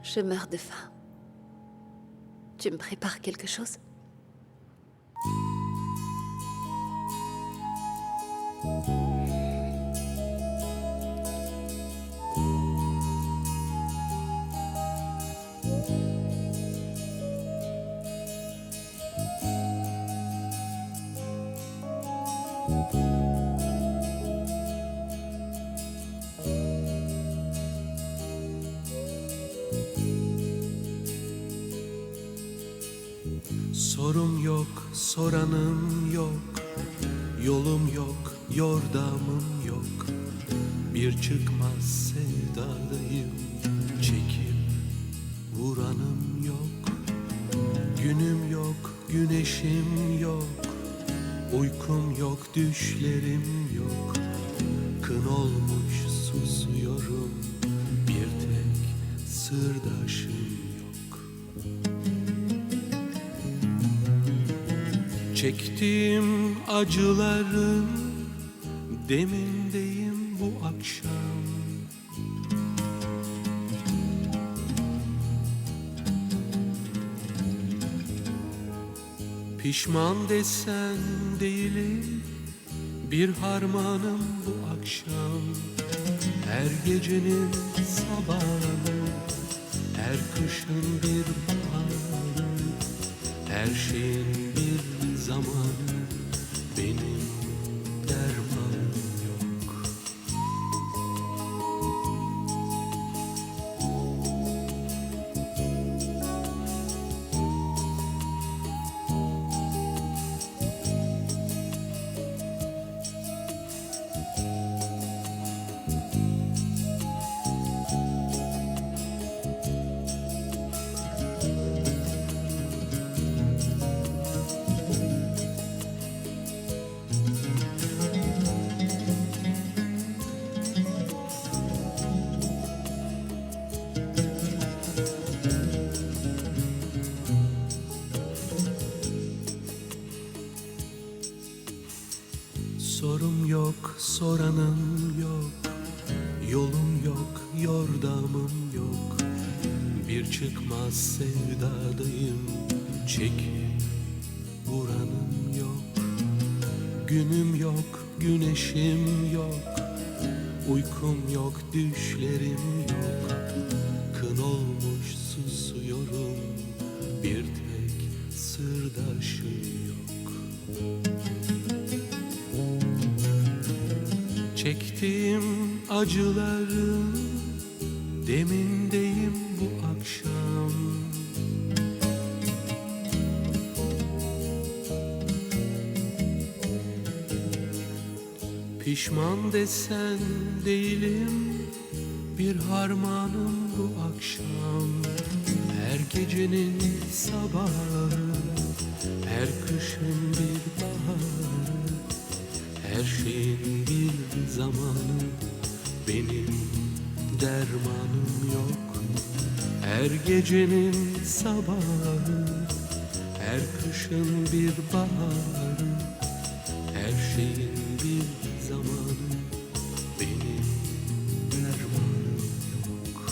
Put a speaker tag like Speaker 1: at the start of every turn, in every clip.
Speaker 1: Je meurs de faim. Tu me prépares quelque chose?
Speaker 2: Sorum yok, soranım yok, yolum yok, yordamım yok. Bir çıkmaz sevdalıyım, çekip vuranım yok. Günüm yok, güneşim yok, uykum yok, düşlerim yok. Kın olmuş susuyorum, bir tek sırdaşım yok. Çektiğim acıların demindeyim bu akşam. Pişman desen değilim, bir harmanım bu akşam. Her gecenin sabahı, her kışın bir baharı, her şeyin bir zamanı, benim dermanım yok. Sorum yok, soranım yok, yolum yok, yordamım yok. Bir çıkmaz sevdadayım, çekip vuranım yok. Günüm yok, güneşim yok, uykum yok, düşlerim yok. Kın olmuş susuyorum, bir tek sırdaşım yok. Çektiğim acıların demindeyim bu akşam. Pişman desen değilim, bir harmanım bu akşam. Her gecenin sabahı, her kışın bir baharı, her şeyin bir zamanı, benim dermanım yok. Her gecenin sabahı, her kışın bir baharı, her şeyin bir zamanı, benim dermanım yok.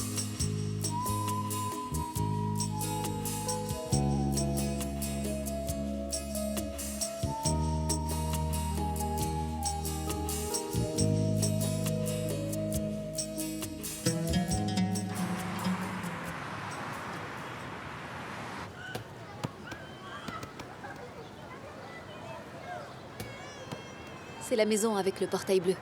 Speaker 1: C'est la maison avec le portail bleu.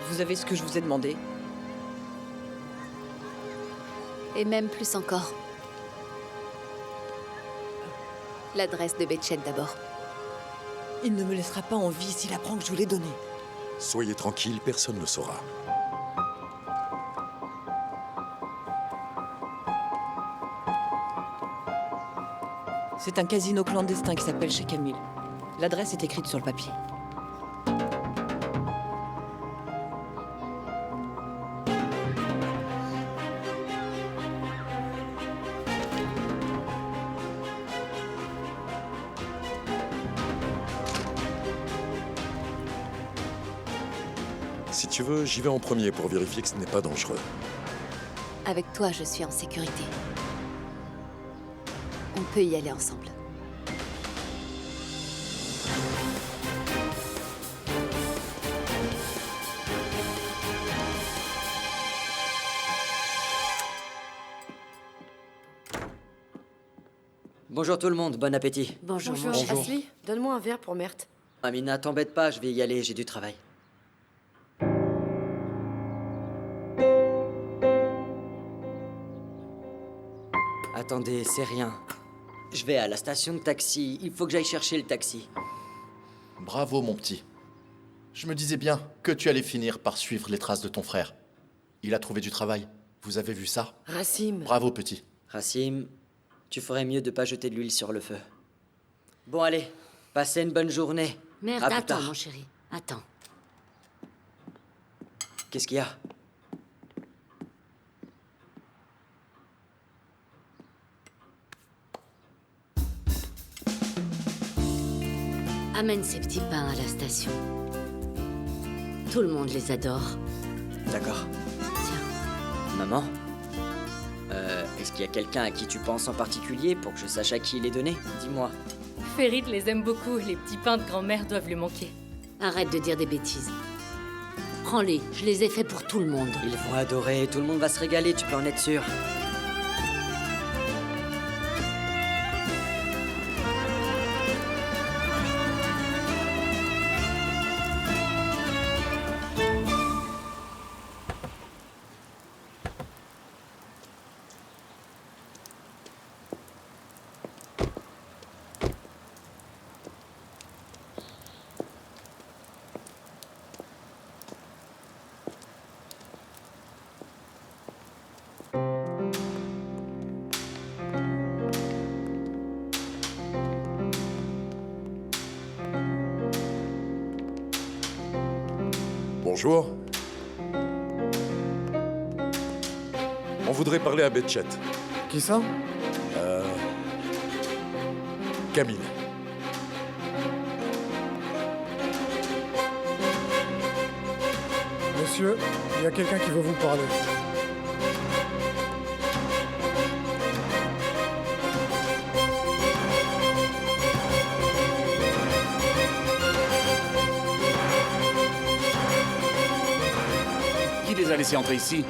Speaker 3: Vous avez ce que je vous ai demandé?
Speaker 1: Et même plus encore. L'adresse de Betchen d'abord.
Speaker 3: Il ne me laissera pas en vie s'il apprend que je vous l'ai donné.
Speaker 4: Soyez tranquille, personne ne saura.
Speaker 3: C'est un casino clandestin qui s'appelle chez Camille. L'adresse est écrite sur le papier.
Speaker 4: Si tu veux, j'y vais en premier pour vérifier que ce n'est pas dangereux.
Speaker 1: Avec toi, je suis en sécurité. On peut y aller ensemble.
Speaker 5: Bonjour tout le monde, bon appétit.
Speaker 1: Bonjour,
Speaker 6: Bonjour,
Speaker 1: mon chéri.
Speaker 6: Ashley, donne-moi un verre pour Mert.
Speaker 5: Amina, t'embête pas, je vais y aller, j'ai du travail. Attendez, c'est rien. Je vais à la station de taxi, il faut que j'aille chercher le taxi.
Speaker 7: Bravo, mon petit. Je me disais bien que tu allais finir par suivre les traces de ton frère. Il a trouvé du travail. Vous avez vu ça?
Speaker 6: Rassim,
Speaker 7: Bravo, petit.
Speaker 5: Rassim, tu ferais mieux de pas jeter de l'huile sur le feu. Bon allez, passez une bonne journée.
Speaker 8: Merde,
Speaker 5: À plus
Speaker 8: attends,
Speaker 5: tard.
Speaker 8: mon chéri. Attends.
Speaker 5: Qu'est-ce qu'il y a?
Speaker 8: Amène ces petits pains à la station. Tout le monde les adore.
Speaker 5: D'accord.
Speaker 8: Tiens.
Speaker 5: Maman? Est-ce qu'il y a quelqu'un à qui tu penses en particulier pour que je sache à qui les donner? Dis-moi.
Speaker 9: Ferit les aime beaucoup, les petits pains de grand-mère doivent lui manquer.
Speaker 8: Arrête de dire des bêtises. Prends-les, je les ai faits pour tout le monde.
Speaker 5: Ils vont adorer, tout le monde va se régaler, tu peux en être sûr.
Speaker 4: Bonjour. On voudrait parler à Betchet.
Speaker 10: Qui ça?
Speaker 4: Camille.
Speaker 10: Monsieur, il y a quelqu'un qui veut vous parler.
Speaker 11: Qui les a laissés entrer ici?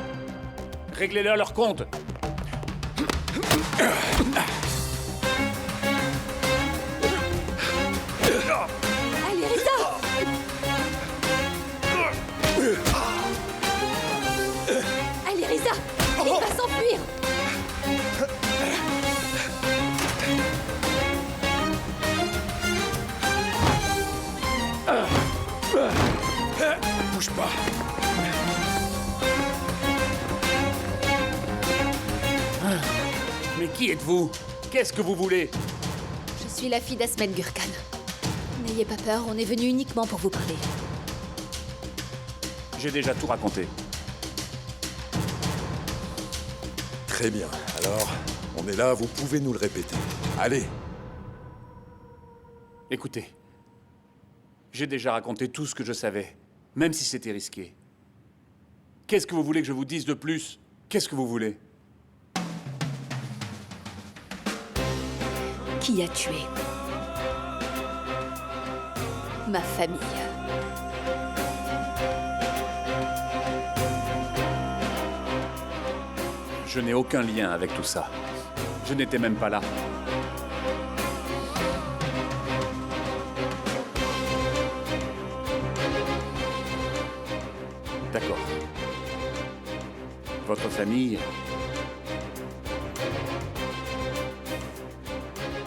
Speaker 11: Réglez-leur leur compte.
Speaker 1: Allez, Rita! Allez, Risa! Il va s'enfuir!
Speaker 11: Bouge pas. Mais qui êtes-vous? Qu'est-ce que vous voulez?
Speaker 1: Je suis la fille d'Asmed Gurkhan. N'ayez pas peur, on est venu uniquement pour vous parler.
Speaker 11: J'ai déjà tout raconté.
Speaker 4: Très bien. Alors, on est là, vous pouvez nous le répéter. Allez.
Speaker 11: Écoutez, j'ai déjà raconté tout ce que je savais, même si c'était risqué. Qu'est-ce que vous voulez que je vous dise de plus? Qu'est-ce que vous voulez?
Speaker 1: Qui a tué ma famille?
Speaker 11: Je n'ai aucun lien avec tout ça. Je n'étais même pas là. D'accord. Votre famille...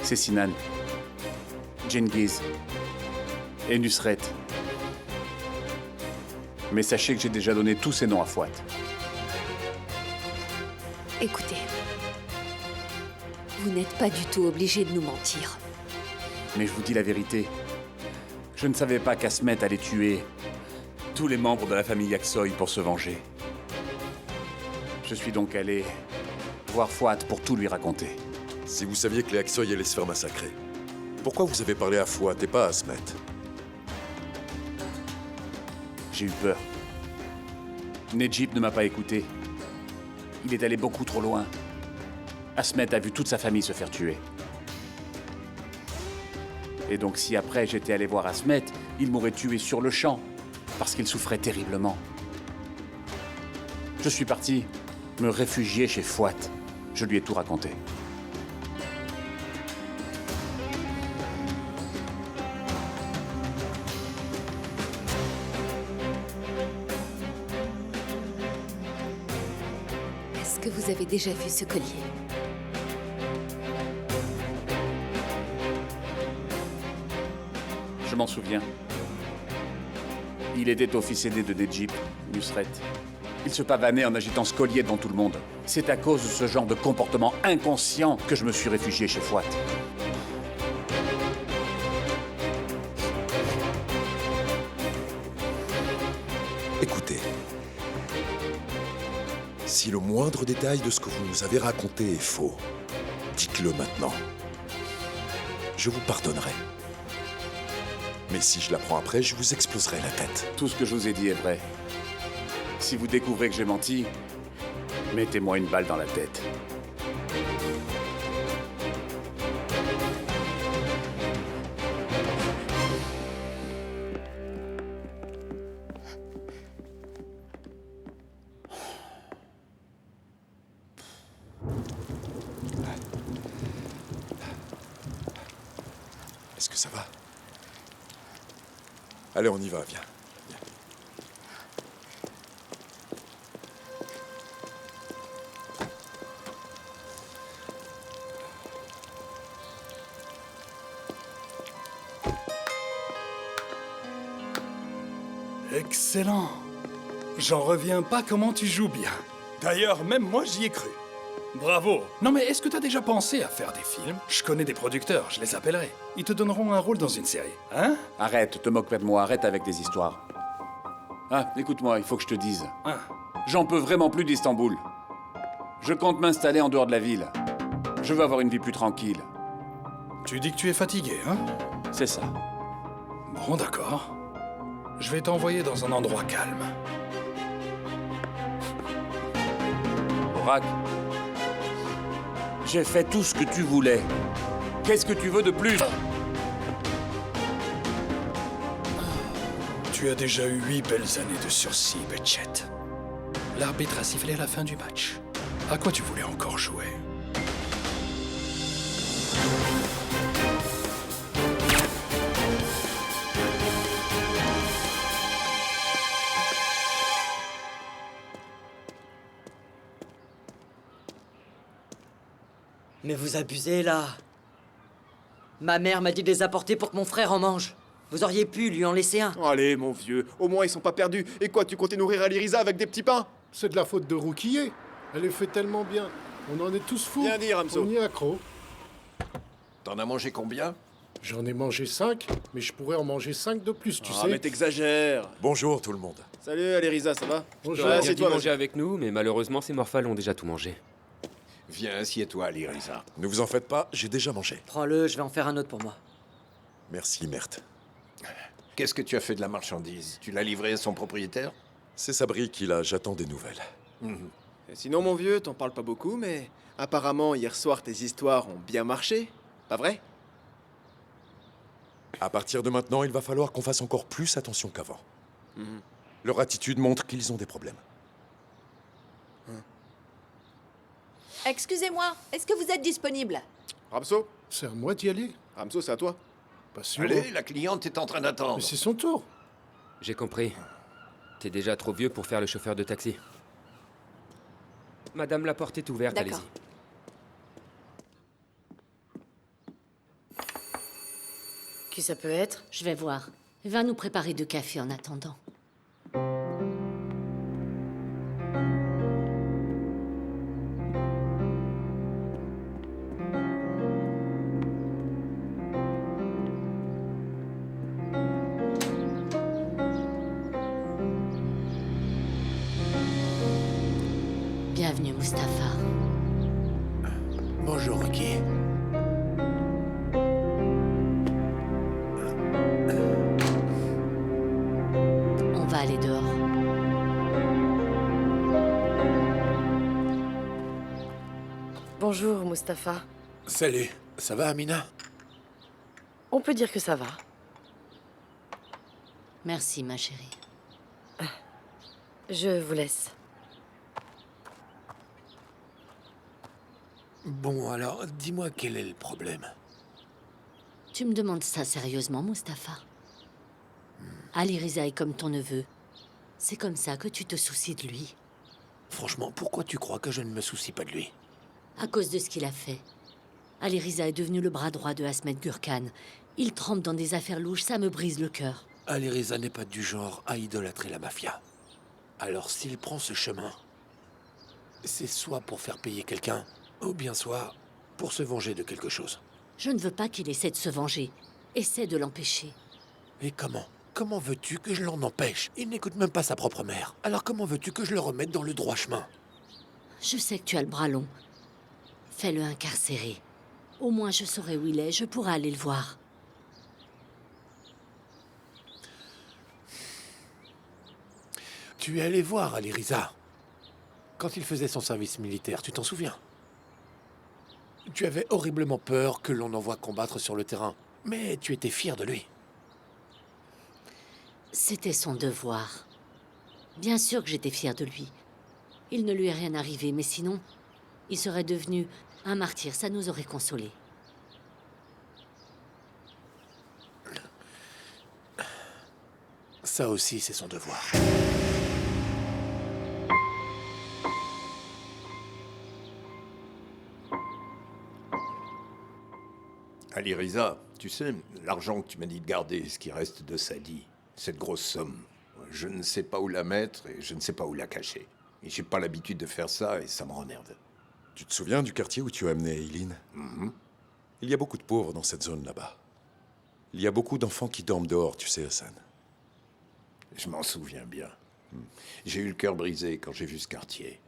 Speaker 11: c'est Sinan, Genghis et Nusret. Mais sachez que j'ai déjà donné tous ces noms à Fouad.
Speaker 1: Écoutez, Vous n'êtes pas du tout obligé de nous mentir.
Speaker 11: Mais je vous dis la vérité. Je ne savais pas qu'Asmet allait tuer tous les membres de la famille Aksoy pour se venger. Je suis donc allé voir Fouad pour tout lui raconter.
Speaker 4: Si vous saviez que les Aksoy allaient se faire massacrer, pourquoi vous avez parlé à Fouad et pas à Asmet?
Speaker 11: J'ai eu peur. Nejib ne m'a pas écouté. Il est allé beaucoup trop loin. Asmet a vu toute sa famille se faire tuer. Et donc si après j'étais allé voir Asmet, il m'aurait tué sur le champ, parce qu'il souffrait terriblement. Je suis parti me réfugier chez Fouad. Je lui ai tout raconté.
Speaker 1: Est-ce que vous avez déjà vu ce collier?
Speaker 11: Je m'en souviens. Il était au fils aîné de Nejib, Nusret. Il se pavanait en agitant ce collier devant tout le monde. C'est à cause de ce genre de comportement inconscient que je me suis réfugié chez Fouad.
Speaker 4: Écoutez, si le moindre détail de ce que vous nous avez raconté est faux, dites-le maintenant. Je vous pardonnerai. Mais si je l'apprends après, je vous exploserai la tête.
Speaker 11: Tout ce que je vous ai dit est vrai. Si vous découvrez que j'ai menti, mettez-moi une balle dans la tête.
Speaker 4: Est-ce que ça va? Allez, on y va, viens.
Speaker 6: Excellent. J'en reviens pas comment tu joues bien. D'ailleurs, même moi j'y ai cru. Bravo. Non mais est-ce que t'as déjà pensé à faire des films? Je connais des producteurs, je les appellerai. Ils te donneront un rôle dans une série, hein?
Speaker 11: Arrête, te moque pas de moi, arrête avec des histoires. Ah, écoute-moi, il faut que je te dise.
Speaker 6: Hein?
Speaker 11: J'en peux vraiment plus d'Istanbul. Je compte m'installer en dehors de la ville. Je veux avoir une vie plus tranquille.
Speaker 6: Tu dis que tu es fatigué, hein?
Speaker 11: C'est ça.
Speaker 6: Bon, d'accord. Je vais t'envoyer dans un endroit calme.
Speaker 11: Borak, j'ai fait tout ce que tu voulais. Qu'est-ce que tu veux de plus?
Speaker 6: Tu as déjà eu 8 belles années de sursis, Betchet. L'arbitre a sifflé la fin du match. À quoi tu voulais encore jouer?
Speaker 5: Mais vous abusez, là. Ma mère m'a dit de les apporter pour que mon frère en mange. Vous auriez pu lui en laisser un.
Speaker 12: Allez, mon vieux, au moins ils sont pas perdus. Et quoi, tu comptais nourrir Alirisa avec des petits pains?
Speaker 10: C'est de la faute de Rouquillet. Elle les fait tellement bien. On en est tous fous.
Speaker 12: Bien dit, Ramso.
Speaker 10: On y est accro.
Speaker 7: T'en as mangé combien?
Speaker 10: J'en ai mangé 5, mais je pourrais en manger 5 de plus, tu sais.
Speaker 12: Mais t'exagères.
Speaker 4: Bonjour tout le monde.
Speaker 12: Salut Alirisa, ça va?
Speaker 10: Bonjour.
Speaker 12: Ouais,
Speaker 13: Bien
Speaker 12: c'est
Speaker 13: dit
Speaker 12: toi,
Speaker 13: manger avec nous, mais malheureusement, ces morphales ont déjà tout mangé.
Speaker 7: Viens, assieds-toi, Alirisa.
Speaker 4: Ne vous en faites pas, j'ai déjà mangé.
Speaker 5: Prends-le, je vais en faire un autre pour moi.
Speaker 4: Merci, Mert.
Speaker 7: Qu'est-ce que tu as fait de la marchandise? Tu l'as livrée à son propriétaire?
Speaker 4: C'est Sabri qui l'a, j'attends des nouvelles.
Speaker 12: Et sinon, mon vieux, t'en parles pas beaucoup, mais apparemment, hier soir, tes histoires ont bien marché. Pas vrai?
Speaker 4: À partir de maintenant, il va falloir qu'on fasse encore plus attention qu'avant. Leur attitude montre qu'ils ont des problèmes.
Speaker 1: Excusez-moi, est-ce que vous êtes disponible?
Speaker 12: Ramso?
Speaker 10: C'est à moi d'y aller.
Speaker 12: Ramso, c'est à toi.
Speaker 10: Pas sûr.
Speaker 7: Allez, la cliente est en train d'attendre.
Speaker 10: Mais c'est son tour.
Speaker 13: J'ai compris. T'es déjà trop vieux pour faire le chauffeur de taxi. Madame, la porte est ouverte,
Speaker 1: D'accord.
Speaker 13: allez-y.
Speaker 8: Qui ça peut être? Je vais voir. Va nous préparer de café en attendant. Bienvenue, Mustapha.
Speaker 14: Bonjour, Rocky.
Speaker 8: On va aller dehors.
Speaker 15: Bonjour, Mustapha.
Speaker 14: Salut, ça va, Amina?
Speaker 15: On peut dire que ça va.
Speaker 8: Merci, ma chérie.
Speaker 15: Je vous laisse.
Speaker 14: Bon, alors, dis-moi quel est le problème.
Speaker 8: Tu me demandes ça sérieusement, Mustapha? Ali Riza est comme ton neveu. C'est comme ça que tu te soucies de lui.
Speaker 14: Franchement, pourquoi tu crois que je ne me soucie pas de lui?
Speaker 8: À cause de ce qu'il a fait. Ali Riza est devenu le bras droit de Ahmed Gurkhan. Il trempe dans des affaires louches, ça me brise le cœur.
Speaker 14: Ali Riza n'est pas du genre à idolâtrer la mafia. Alors s'il prend ce chemin, c'est soit pour faire payer quelqu'un, ou bien soit pour se venger de quelque chose.
Speaker 8: Je ne veux pas qu'il essaie de se venger. Essaie de l'empêcher.
Speaker 14: Et comment? Comment veux-tu que je l'en empêche? Il n'écoute même pas sa propre mère. Alors comment veux-tu que je le remette dans le droit chemin?
Speaker 8: Je sais que tu as le bras long. Fais-le incarcérer. Au moins je saurai où il est, je pourrai aller le voir.
Speaker 14: Tu es allé voir Ali Riza quand il faisait son service militaire, tu t'en souviens? Tu avais horriblement peur que l'on envoie combattre sur le terrain, mais tu étais fier de lui.
Speaker 8: C'était son devoir. Bien sûr que j'étais fière de lui. Il ne lui est rien arrivé, mais sinon, il serait devenu un martyr, ça nous aurait consolés.
Speaker 14: Ça aussi, c'est son devoir.
Speaker 16: Ali Riza, tu sais, l'argent que tu m'as dit de garder, ce qui reste de Sadi, cette grosse somme, je ne sais pas où la mettre et je ne sais pas où la cacher. Et j'ai pas l'habitude de faire ça et ça me remmerde.
Speaker 4: Tu te souviens du quartier où tu as amené Eileen? Il y a beaucoup de pauvres dans cette zone là-bas. Il y a beaucoup d'enfants qui dorment dehors, tu sais, Hassan.
Speaker 16: Je m'en souviens bien. J'ai eu le cœur brisé quand j'ai vu ce quartier.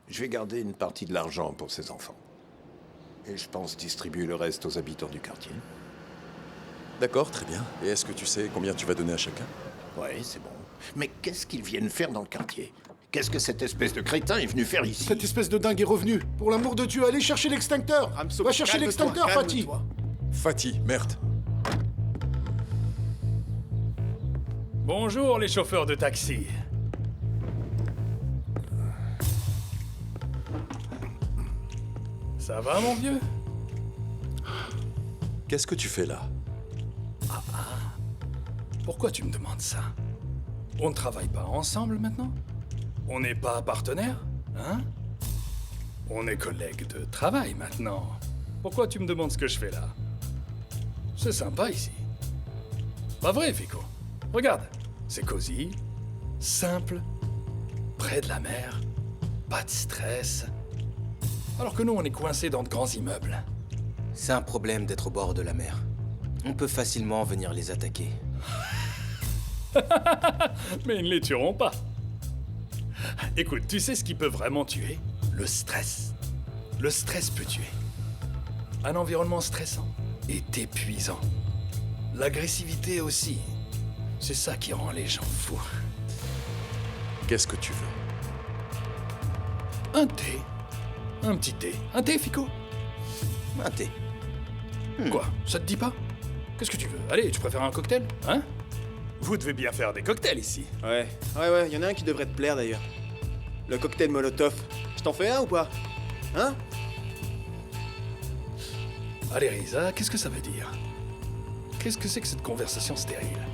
Speaker 16: Je vais garder une partie de l'argent pour ces enfants. Et je pense distribuer le reste aux habitants du quartier.
Speaker 4: D'accord, très bien. Et est-ce que tu sais combien tu vas donner à chacun?
Speaker 16: Ouais, c'est bon. Mais qu'est-ce qu'ils viennent faire dans le quartier? Qu'est-ce que cette espèce de crétin est venu faire ici?
Speaker 10: Cette espèce de dingue est revenu. Pour l'amour de Dieu, allez chercher l'extincteur. Va chercher l'extincteur, Fatih.
Speaker 4: Fatih, merde.
Speaker 6: Bonjour les chauffeurs de taxi. Ça va mon vieux?
Speaker 4: Qu'est-ce que tu fais là?
Speaker 6: Pourquoi tu me demandes ça? On ne travaille pas ensemble maintenant? On n'est pas partenaires? Hein? On est collègues de travail maintenant. Pourquoi tu me demandes ce que je fais là? C'est sympa ici. Pas vrai, Fico? Regarde, c'est cosy, simple, près de la mer, pas de stress. Alors que nous, on est coincés dans de grands immeubles.
Speaker 17: C'est un problème d'être au bord de la mer. On peut facilement venir les attaquer.
Speaker 6: Mais ils ne les tueront pas. Écoute, tu sais ce qui peut vraiment tuer? Le stress. Le stress peut tuer. Un environnement stressant est épuisant. L'agressivité aussi. C'est ça qui rend les gens fous.
Speaker 4: Qu'est-ce que tu veux?
Speaker 6: Un thé. Un petit thé. Un thé, Fico?
Speaker 17: Un thé.
Speaker 6: Quoi? Ça te dit pas? Qu'est-ce que tu veux? Allez, tu préfères un cocktail? Hein? Vous devez bien faire des cocktails ici.
Speaker 12: Ouais, y en a un qui devrait te plaire d'ailleurs. Le cocktail Molotov. Je t'en fais un ou pas? Hein?
Speaker 6: Allez, Riza, qu'est-ce que ça veut dire? Qu'est-ce que c'est que cette conversation stérile?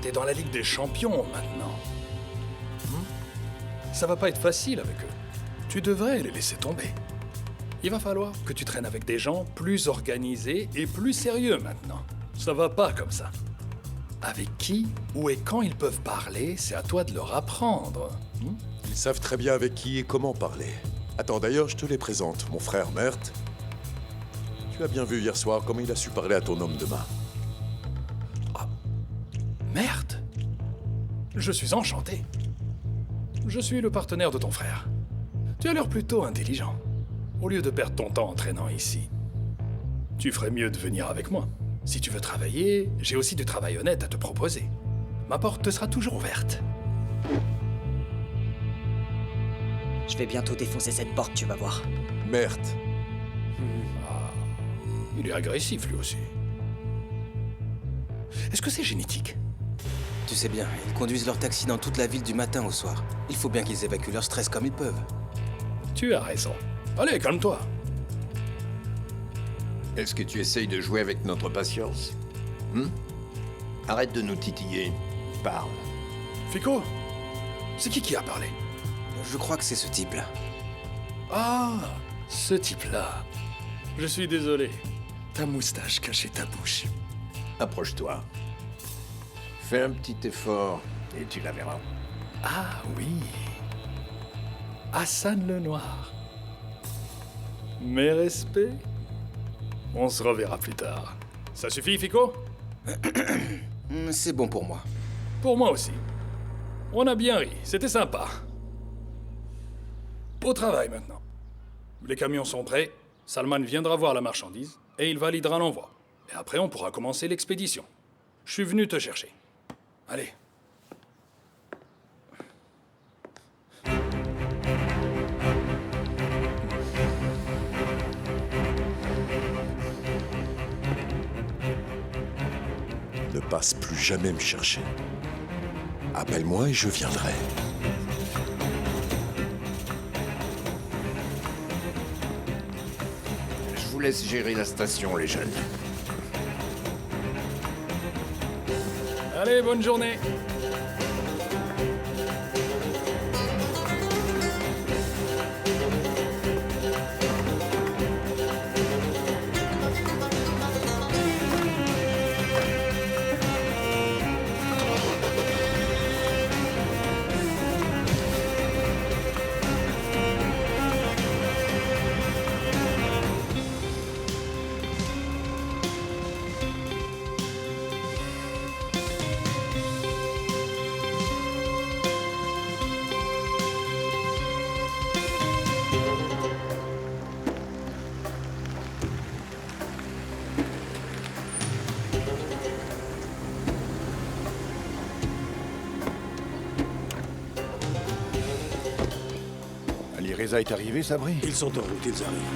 Speaker 6: T'es dans la Ligue des Champions maintenant. Ça va pas être facile avec eux. Tu devrais les laisser tomber. Il va falloir que tu traînes avec des gens plus organisés et plus sérieux maintenant. Ça va pas comme ça. Avec qui, où et quand ils peuvent parler, c'est à toi de leur apprendre.
Speaker 4: Ils savent très bien avec qui et comment parler. Attends, d'ailleurs, je te les présente. Mon frère Mert. Tu as bien vu hier soir comment il a su parler à ton homme de main.
Speaker 6: Merde! Je suis enchanté. Je suis le partenaire de ton frère. Tu as l'air plutôt intelligent. Au lieu de perdre ton temps en traînant ici, tu ferais mieux de venir avec moi. Si tu veux travailler, j'ai aussi du travail honnête à te proposer. Ma porte te sera toujours ouverte.
Speaker 5: Je vais bientôt défoncer cette porte, tu vas voir.
Speaker 4: Merde.
Speaker 6: Il est agressif, lui aussi. Est-ce que c'est génétique?
Speaker 17: Tu sais bien, ils conduisent leur taxi dans toute la ville du matin au soir. Il faut bien qu'ils évacuent leur stress comme ils peuvent.
Speaker 6: Tu as raison. Allez, calme-toi.
Speaker 16: Est-ce que tu essayes de jouer avec notre patience? Arrête de nous titiller. Parle.
Speaker 6: Fico, c'est qui a parlé?
Speaker 17: Je crois que c'est ce type-là.
Speaker 6: Ah, ce type-là. Je suis désolé. Ta moustache cachait ta bouche.
Speaker 16: Approche-toi. Fais un petit effort et tu la verras.
Speaker 6: Ah oui. Hassan le Noir. Mes respects. On se reverra plus tard. Ça suffit, Fico?
Speaker 17: C'est bon pour moi.
Speaker 6: Pour moi aussi. On a bien ri, c'était sympa. Au travail maintenant. Les camions sont prêts, Salman viendra voir la marchandise et il validera l'envoi. Et après, on pourra commencer l'expédition. Je suis venu te chercher. Allez.
Speaker 4: Ne passe plus jamais me chercher. Appelle-moi et je viendrai.
Speaker 16: Je vous laisse gérer la station, les jeunes.
Speaker 6: Allez, bonne journée.
Speaker 18: Ali Reza est arrivé, Sabri?
Speaker 10: Ils sont en route, ils arrivent.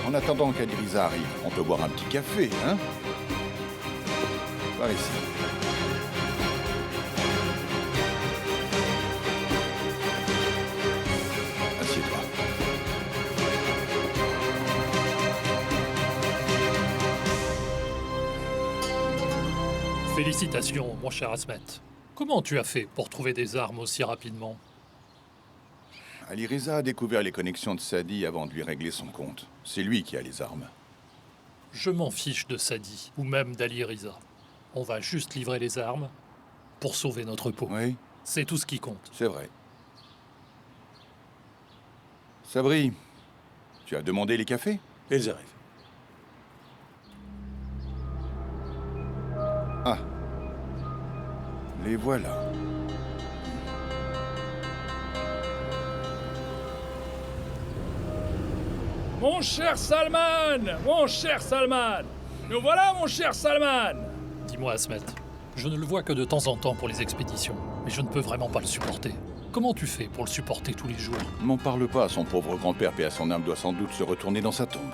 Speaker 18: En attendant qu'Ali Reza arrive, on peut boire un petit café, hein? Par ici. Assieds-toi.
Speaker 19: Félicitations, mon cher Asmet. Comment tu as fait pour trouver des armes aussi rapidement?
Speaker 18: Ali Reza a découvert les connexions de Sadi avant de lui régler son compte. C'est lui qui a les armes.
Speaker 19: Je m'en fiche de Sadi, ou même d'Ali Riza. On va juste livrer les armes pour sauver notre peau.
Speaker 18: Oui.
Speaker 19: C'est tout ce qui compte.
Speaker 18: C'est vrai. Sabri, tu as demandé les cafés?
Speaker 10: Ils arrivent.
Speaker 18: Ah. Les voilà.
Speaker 6: Mon cher Salman! Mon cher Salman! Nous voilà, mon cher Salman!
Speaker 19: Dis-moi, Asmet, je ne le vois que de temps en temps pour les expéditions, mais je ne peux vraiment pas le supporter. Comment tu fais pour le supporter tous les jours?
Speaker 18: M'en parle pas, son pauvre grand-père, paix à son âme, doit sans doute se retourner dans sa tombe.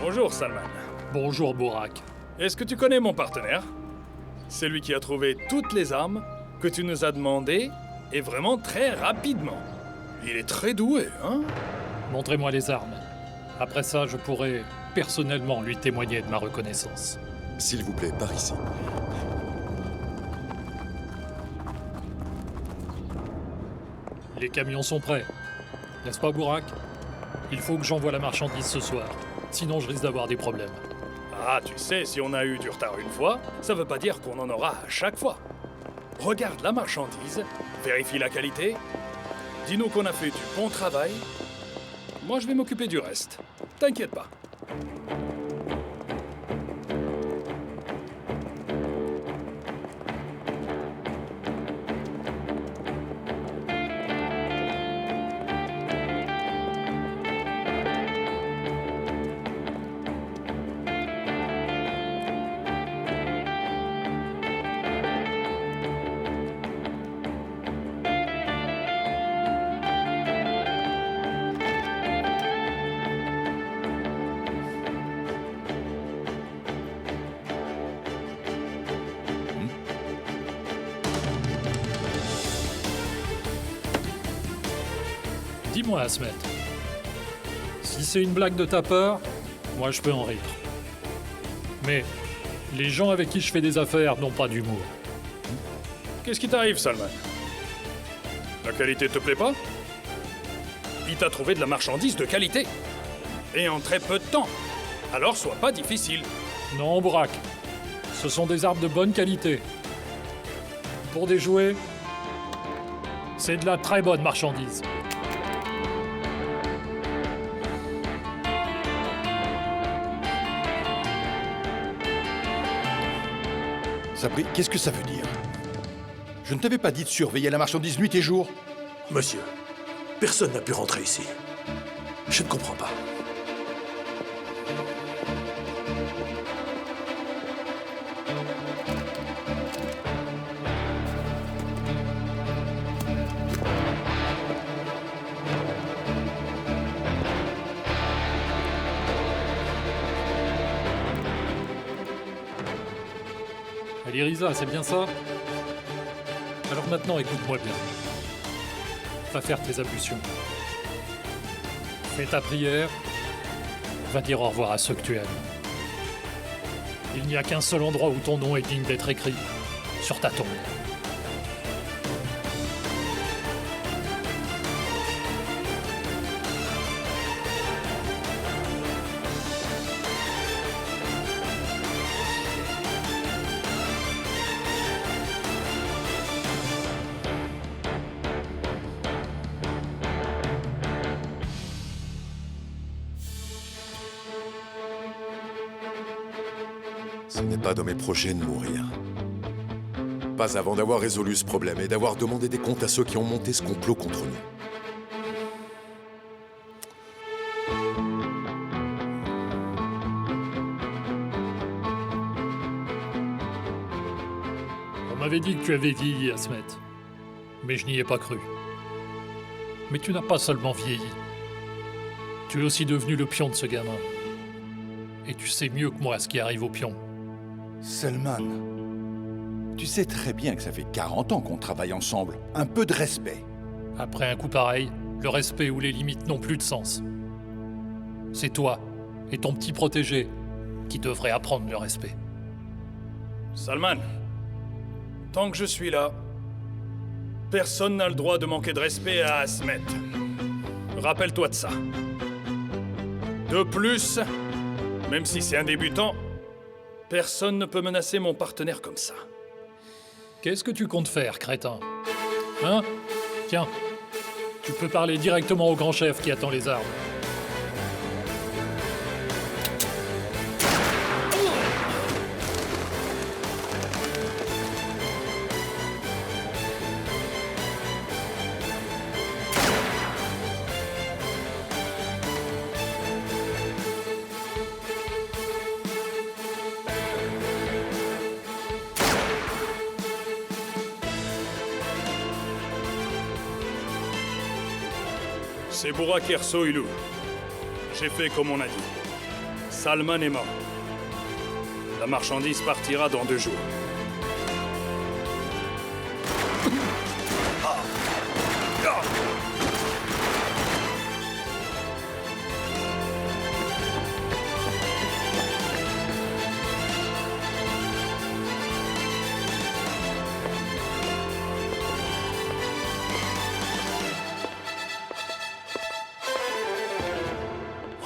Speaker 6: Bonjour, Salman.
Speaker 19: Bonjour, Borak.
Speaker 6: Est-ce que tu connais mon partenaire? C'est lui qui a trouvé toutes les armes que tu nous as demandées, et vraiment très rapidement. Il est très doué, hein?
Speaker 19: Montrez-moi les armes. Après ça, je pourrai personnellement lui témoigner de ma reconnaissance.
Speaker 4: S'il vous plaît, par ici.
Speaker 19: Les camions sont prêts. N'est-ce pas, Borak? Il faut que j'envoie la marchandise ce soir. Sinon, je risque d'avoir des problèmes.
Speaker 6: Ah, tu sais, si on a eu du retard une fois, ça veut pas dire qu'on en aura à chaque fois. Regarde la marchandise, vérifie la qualité, dis-nous qu'on a fait du bon travail. Moi, je vais m'occuper du reste. T'inquiète pas.
Speaker 19: Dis-moi, Asmet. Si c'est une blague de ta part, moi je peux en rire. Mais les gens avec qui je fais des affaires n'ont pas d'humour.
Speaker 6: Qu'est-ce qui t'arrive, Salman? La qualité te plaît pas? Il t'a trouvé de la marchandise de qualité. Et en très peu de temps. Alors sois pas difficile.
Speaker 19: Non, Bourak. Ce sont des armes de bonne qualité. Pour des jouets, c'est de la très bonne marchandise.
Speaker 18: Sabri, qu'est-ce que ça veut dire? Je ne t'avais pas dit de surveiller la marchandise nuit et jour?
Speaker 10: Monsieur, personne n'a pu rentrer ici. Je ne comprends pas.
Speaker 19: Aliriza, c'est bien ça? Alors maintenant, écoute-moi bien. Va faire tes ablutions. Fais ta prière. Va dire au revoir à ceux que tu aimes. Il n'y a qu'un seul endroit où ton nom est digne d'être écrit. Sur ta tombe.
Speaker 4: Ce n'est pas dans mes projets de mourir. Pas avant d'avoir résolu ce problème et d'avoir demandé des comptes à ceux qui ont monté ce complot contre nous.
Speaker 19: On m'avait dit que tu avais vieilli, Asmet. Mais je n'y ai pas cru. Mais tu n'as pas seulement vieilli. Tu es aussi devenu le pion de ce gamin. Et tu sais mieux que moi ce qui arrive au pion.
Speaker 18: Salman, tu sais très bien que ça fait 40 ans qu'on travaille ensemble. Un peu de respect.
Speaker 19: Après un coup pareil, le respect ou les limites n'ont plus de sens. C'est toi et ton petit protégé qui devraient apprendre le respect.
Speaker 6: Salman, tant que je suis là, personne n'a le droit de manquer de respect à Asmet. Rappelle-toi de ça. De plus, même si c'est un débutant, personne ne peut menacer mon partenaire comme ça.
Speaker 19: Qu'est-ce que tu comptes faire, crétin? Hein? Tiens, tu peux parler directement au grand chef qui attend les armes.
Speaker 6: C'est Bourak Ersoilou. J'ai fait comme on a dit. Salman est mort. La marchandise partira dans 2 jours.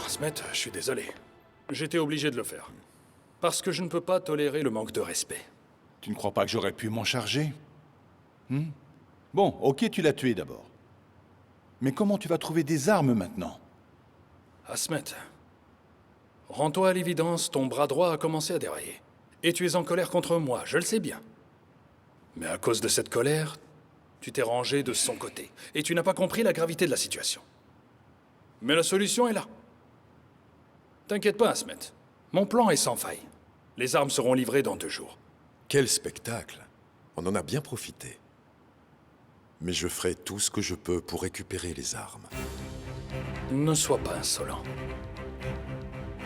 Speaker 6: Asmet, je suis désolé. J'étais obligé de le faire. Parce que je ne peux pas tolérer le manque de respect.
Speaker 18: Tu ne crois pas que j'aurais pu m'en charger? Bon, ok, tu l'as tué d'abord. Mais comment tu vas trouver des armes maintenant?
Speaker 6: Asmet, rends-toi à l'évidence, ton bras droit a commencé à dérailler. Et tu es en colère contre moi, je le sais bien. Mais à cause de cette colère, tu t'es rangé de son côté. Et tu n'as pas compris la gravité de la situation. Mais la solution est là. T'inquiète pas, Asmet. Mon plan est sans faille. Les armes seront livrées dans 2 jours.
Speaker 4: Quel spectacle! On en a bien profité. Mais je ferai tout ce que je peux pour récupérer les armes.
Speaker 6: Ne sois pas insolent.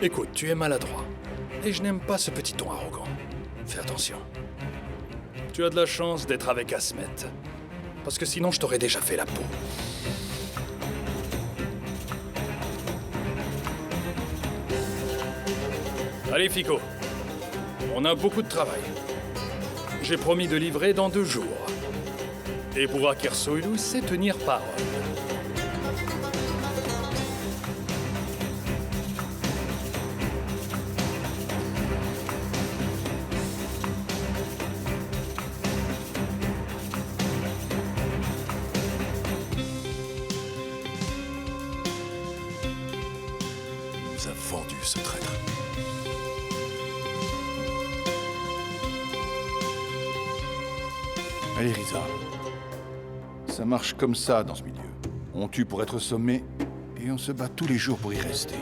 Speaker 6: Écoute, tu es maladroit. Et je n'aime pas ce petit ton arrogant. Fais attention. Tu as de la chance d'être avec Asmet. Parce que sinon, je t'aurais déjà fait la peau. Allez, Fico. On a beaucoup de travail. J'ai promis de livrer dans 2 jours. Et Burak Ersoylu sait tenir parole.
Speaker 4: On nous a vendu ce traître.
Speaker 18: Allez, Risa. Ça marche comme ça dans ce milieu. On tue pour être sommé et on se bat tous les jours pour y rester.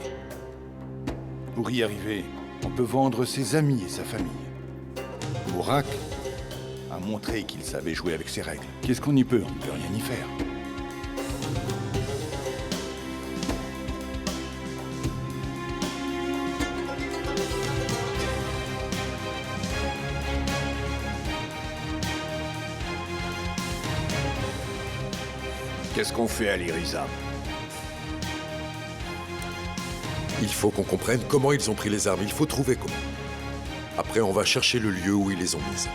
Speaker 18: Pour y arriver, on peut vendre ses amis et sa famille. Burak a montré qu'il savait jouer avec ses règles. Qu'est-ce qu'on y peut? On ne peut rien y faire.
Speaker 16: Qu'est-ce qu'on fait, Ali Riza?
Speaker 4: Il faut qu'on comprenne comment ils ont pris les armes. Il faut trouver comment. Après, on va chercher le lieu où ils les ont mises.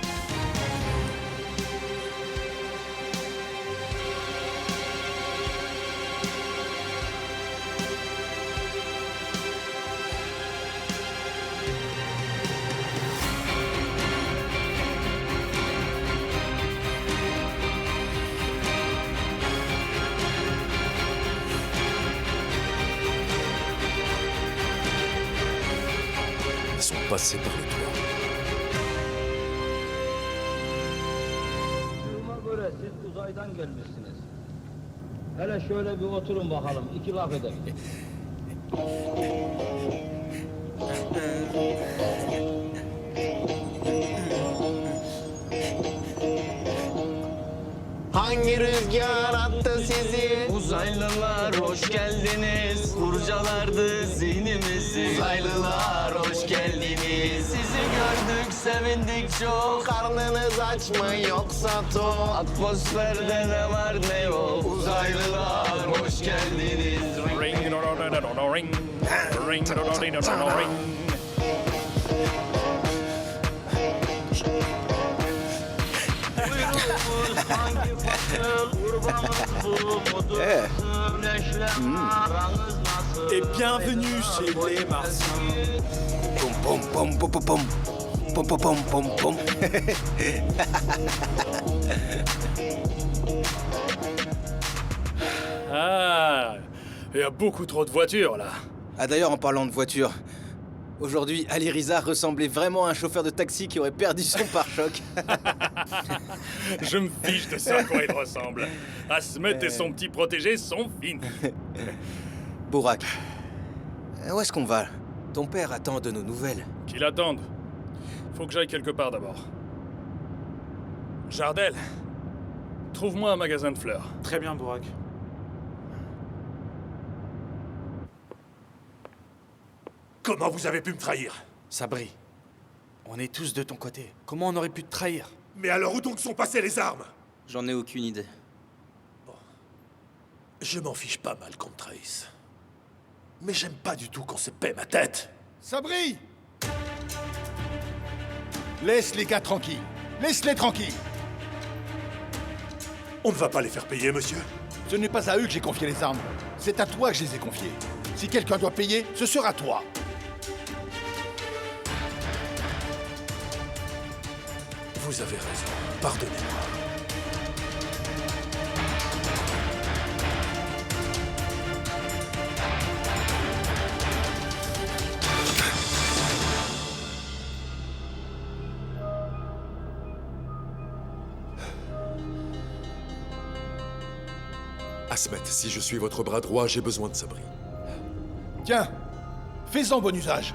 Speaker 4: Ils sont passés par le toit.
Speaker 20: Duruma göre siz uzaydan gelmişsiniz. Hele şöyle bir oturun bakalım, 2 laf edelim.
Speaker 21: Hangi rüzgar attı sizi? Uzaylılar hoş geldiniz. Kurcalardı zihnimizi. Uzaylılar hoş geldiniz. Sizi gördük sevindik çok. Karnınız aç mı yoksa tok? Atmosferde ne var ne yok. Uzaylılar hoş geldiniz.
Speaker 6: Ring, ring, ring, ring.
Speaker 22: Et bienvenue chez les Martiens.
Speaker 17: Pom pom pom pom pom pom pom pom pom pom.
Speaker 6: Ah, il y a beaucoup trop de voitures là.
Speaker 17: Ah d'ailleurs, en parlant de voitures, aujourd'hui, Ali Riza ressemblait vraiment à un chauffeur de taxi qui aurait perdu son pare-choc.
Speaker 6: Je me fiche de ça à quoi il ressemble. Asmet et son petit protégé sont finis.
Speaker 17: Burak, où est-ce qu'on va? Ton père attend de nos nouvelles.
Speaker 6: Qu'il attende. Faut que j'aille quelque part d'abord. Jardel, trouve-moi un magasin de fleurs.
Speaker 22: Très bien, Burak.
Speaker 10: Comment vous avez pu me trahir?
Speaker 22: Sabri, on est tous de ton côté. Comment on aurait pu te trahir?
Speaker 10: Mais alors où donc sont passées les armes?
Speaker 17: J'en ai aucune idée.
Speaker 10: Je m'en fiche pas mal qu'on me trahisse. Mais j'aime pas du tout qu'on se paie ma tête.
Speaker 18: Sabri! Laisse les gars tranquilles. Laisse-les tranquilles.
Speaker 10: On ne va pas les faire payer, monsieur.
Speaker 18: Ce n'est pas à eux que j'ai confié les armes. C'est à toi que je les ai confiées. Si quelqu'un doit payer, ce sera toi.
Speaker 10: Vous avez raison. Pardonnez-moi.
Speaker 4: Asmet, si je suis votre bras droit, j'ai besoin de Sabri.
Speaker 18: Tiens, fais-en bon usage.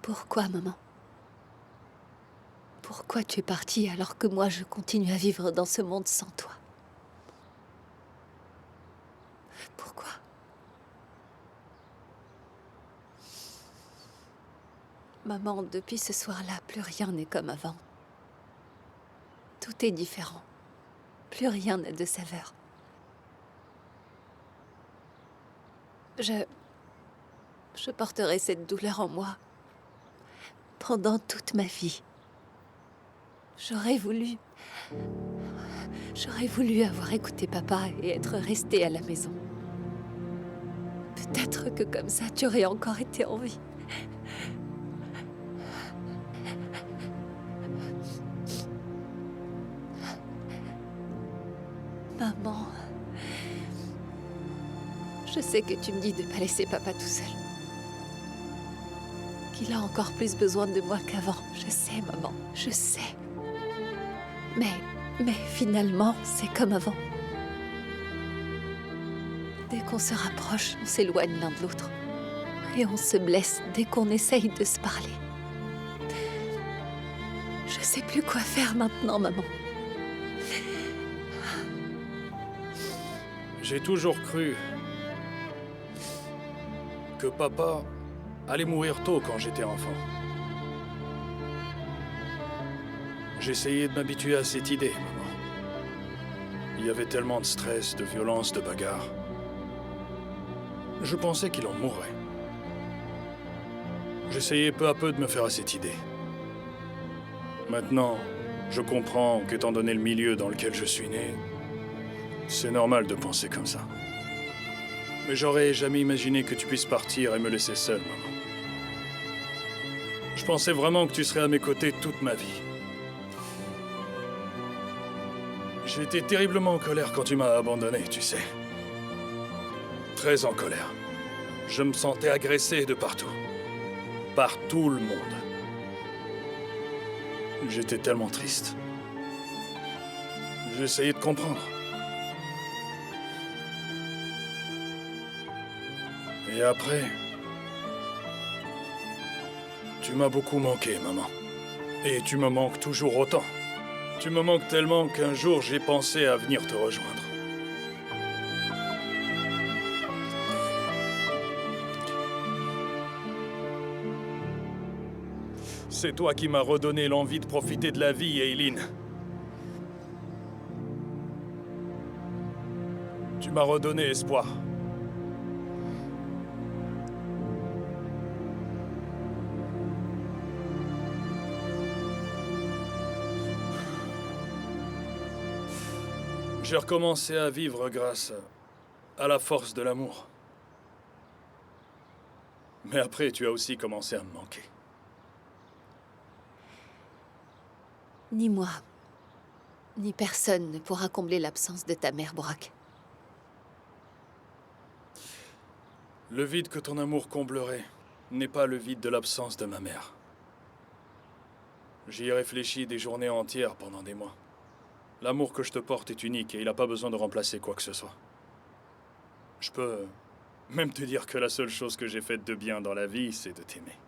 Speaker 1: Pourquoi, maman? Pourquoi tu es partie alors que moi je continue à vivre dans ce monde sans toi? Pourquoi? Maman, depuis ce soir-là, plus rien n'est comme avant. Tout est différent. Plus rien n'a de saveur. Je porterai cette douleur en moi pendant toute ma vie. J'aurais voulu avoir écouté papa et être restée à la maison. Peut-être que comme ça, tu aurais encore été en vie. Maman, je sais que tu me dis de ne pas laisser papa tout seul. Qu'il a encore plus besoin de moi qu'avant. Je sais, maman, je sais. Mais finalement, c'est comme avant. Dès qu'on se rapproche, on s'éloigne l'un de l'autre. Et on se blesse dès qu'on essaye de se parler. Je sais plus quoi faire maintenant, maman.
Speaker 6: J'ai toujours cru que papa allait mourir tôt quand j'étais enfant. J'essayais de m'habituer à cette idée, maman. Il y avait tellement de stress, de violence, de bagarres. Je pensais qu'il en mourrait. J'essayais peu à peu de me faire à cette idée. Maintenant, je comprends qu'étant donné le milieu dans lequel je suis né, c'est normal de penser comme ça. Mais j'aurais jamais imaginé que tu puisses partir et me laisser seul, maman. Je pensais vraiment que tu serais à mes côtés toute ma vie. J'ai été terriblement en colère quand tu m'as abandonné, tu sais. Très en colère. Je me sentais agressé de partout. Par tout le monde. J'étais tellement triste. J'essayais de comprendre. Et après... Tu m'as beaucoup manqué, maman. Et tu me manques toujours autant. Tu me manques tellement qu'un jour j'ai pensé à venir te rejoindre. C'est toi qui m'as redonné l'envie de profiter de la vie, Eileen. Tu m'as redonné espoir. J'ai recommencé à vivre grâce à la force de l'amour. Mais après, tu as aussi commencé à me manquer.
Speaker 1: Ni moi, ni personne ne pourra combler l'absence de ta mère, Burak.
Speaker 6: Le vide que ton amour comblerait n'est pas le vide de l'absence de ma mère. J'y ai réfléchi des journées entières pendant des mois. L'amour que je te porte est unique et il n'a pas besoin de remplacer quoi que ce soit. Je peux même te dire que la seule chose que j'ai faite de bien dans la vie, c'est de t'aimer.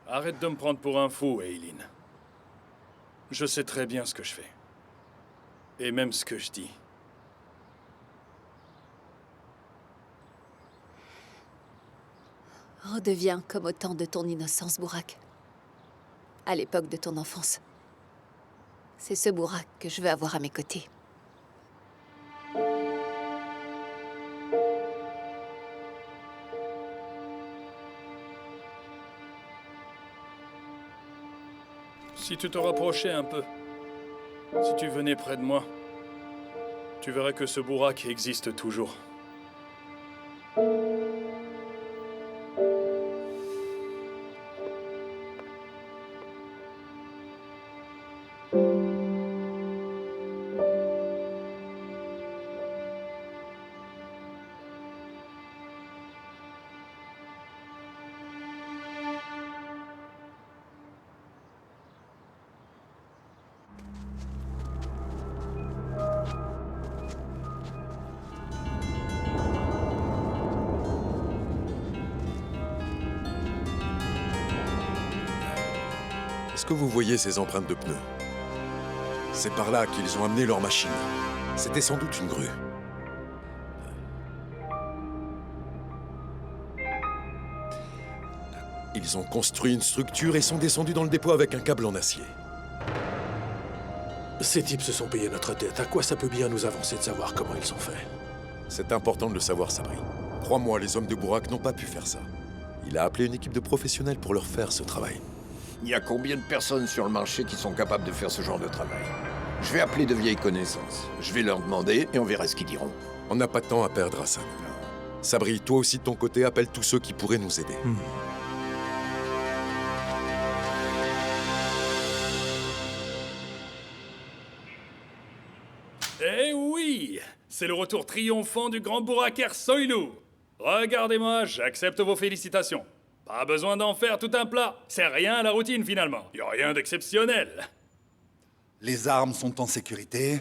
Speaker 6: Arrête de me prendre pour un fou, Eileen. Je sais très bien ce que je fais. Et même ce que je dis.
Speaker 1: Redeviens comme au temps de ton innocence, Burak. À l'époque de ton enfance. C'est ce Burak que je veux avoir à mes côtés.
Speaker 6: Si tu te rapprochais un peu, si tu venais près de moi, tu verrais que ce Burak existe toujours.
Speaker 4: Est-ce que vous voyez ces empreintes de pneus? C'est par là qu'ils ont amené leur machine. C'était sans doute une grue. Ils ont construit une structure et sont descendus dans le dépôt avec un câble en acier.
Speaker 10: Ces types se sont payés notre dette. À quoi ça peut bien nous avancer de savoir comment ils ont fait?
Speaker 4: C'est important de le savoir, Sabri. Crois-moi, les hommes de Bourak n'ont pas pu faire ça. Il a appelé une équipe de professionnels pour leur faire ce travail.
Speaker 16: Il y a combien de personnes sur le marché qui sont capables de faire ce genre de travail? Je vais appeler de vieilles connaissances. Je vais leur demander et on verra ce qu'ils diront.
Speaker 4: On n'a pas de temps à perdre, Hassan. Sabri, toi aussi de ton côté, appelle tous ceux qui pourraient nous aider.
Speaker 6: Eh oui! C'est le retour triomphant du grand Bouraker Soylou! Regardez-moi, j'accepte vos félicitations. Pas besoin d'en faire tout un plat. C'est rien à la routine, finalement. Y a rien d'exceptionnel.
Speaker 2: Les armes sont en sécurité.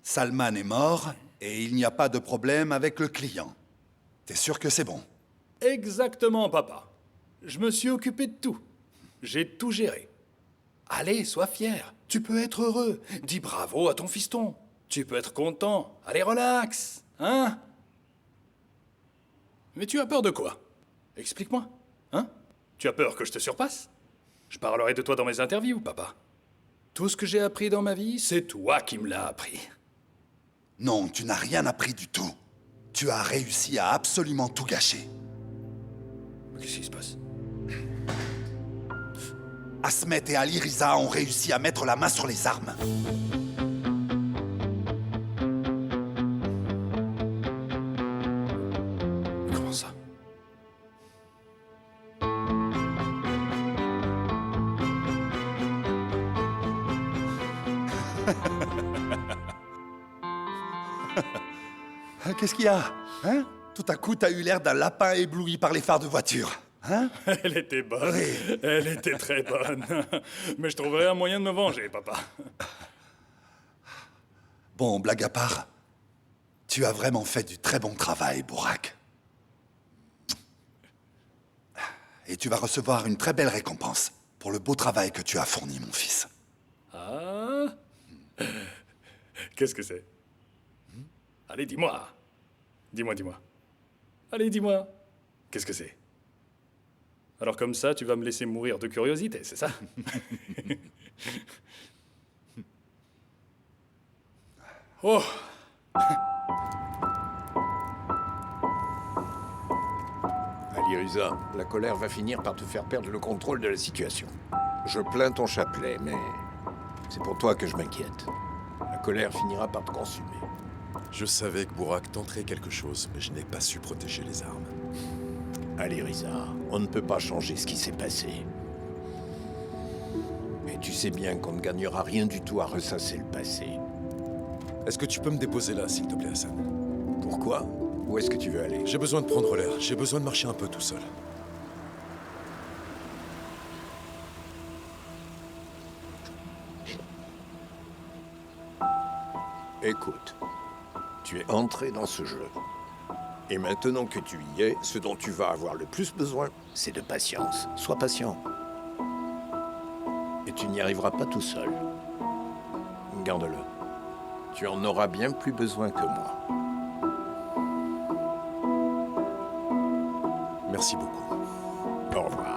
Speaker 2: Salman est mort et il n'y a pas de problème avec le client. T'es sûr que c'est bon?
Speaker 6: Exactement, papa. Je me suis occupé de tout. J'ai tout géré. Allez, sois fier. Tu peux être heureux. Dis bravo à ton fiston. Tu peux être content. Allez, relax. Hein? Mais tu as peur de quoi? Explique-moi. Hein? Tu as peur que je te surpasse? Je parlerai de toi dans mes interviews, papa. Tout ce que j'ai appris dans ma vie, c'est toi qui me l'as appris.
Speaker 2: Non, tu n'as rien appris du tout. Tu as réussi à absolument tout gâcher.
Speaker 6: Qu'est-ce qui se passe?
Speaker 2: Asmet et Ali Riza ont réussi à mettre la main sur les armes.
Speaker 6: Comment ça?
Speaker 2: Qu'est-ce qu'il y a? Hein? Tout à coup, t'as eu l'air d'un lapin ébloui par les phares de voiture. Hein?
Speaker 6: Elle était bonne. Oui. Elle était très bonne. Mais je trouverai un moyen de me venger, papa.
Speaker 2: Bon, blague à part, tu as vraiment fait du très bon travail, Bourak. Et tu vas recevoir une très belle récompense pour le beau travail que tu as fourni, mon fils.
Speaker 6: Ah? Qu'est-ce que c'est? Allez, dis-moi. Dis-moi. Allez, dis-moi. Qu'est-ce que c'est? Alors comme ça, tu vas me laisser mourir de curiosité, c'est ça? Oh!
Speaker 16: Ali Riza, la colère va finir par te faire perdre le contrôle de la situation. Je plains ton chapelet, mais c'est pour toi que je m'inquiète. La colère finira par te consumer.
Speaker 4: Je savais que Bourak tenterait quelque chose, mais je n'ai pas su protéger les armes.
Speaker 16: Ali Riza, on ne peut pas changer ce qui s'est passé. Mais tu sais bien qu'on ne gagnera rien du tout à ressasser le passé.
Speaker 4: Est-ce que tu peux me déposer là, s'il te plaît, Hassan?
Speaker 16: Pourquoi? Où est-ce que tu veux aller?
Speaker 4: J'ai besoin de prendre l'air. J'ai besoin de marcher un peu tout seul.
Speaker 16: Écoute, tu es entré dans ce jeu. Et maintenant que tu y es, ce dont tu vas avoir le plus besoin, c'est de patience. Sois patient. Et tu n'y arriveras pas tout seul. Garde-le. Tu en auras bien plus besoin que moi.
Speaker 4: Merci beaucoup.
Speaker 16: Au revoir.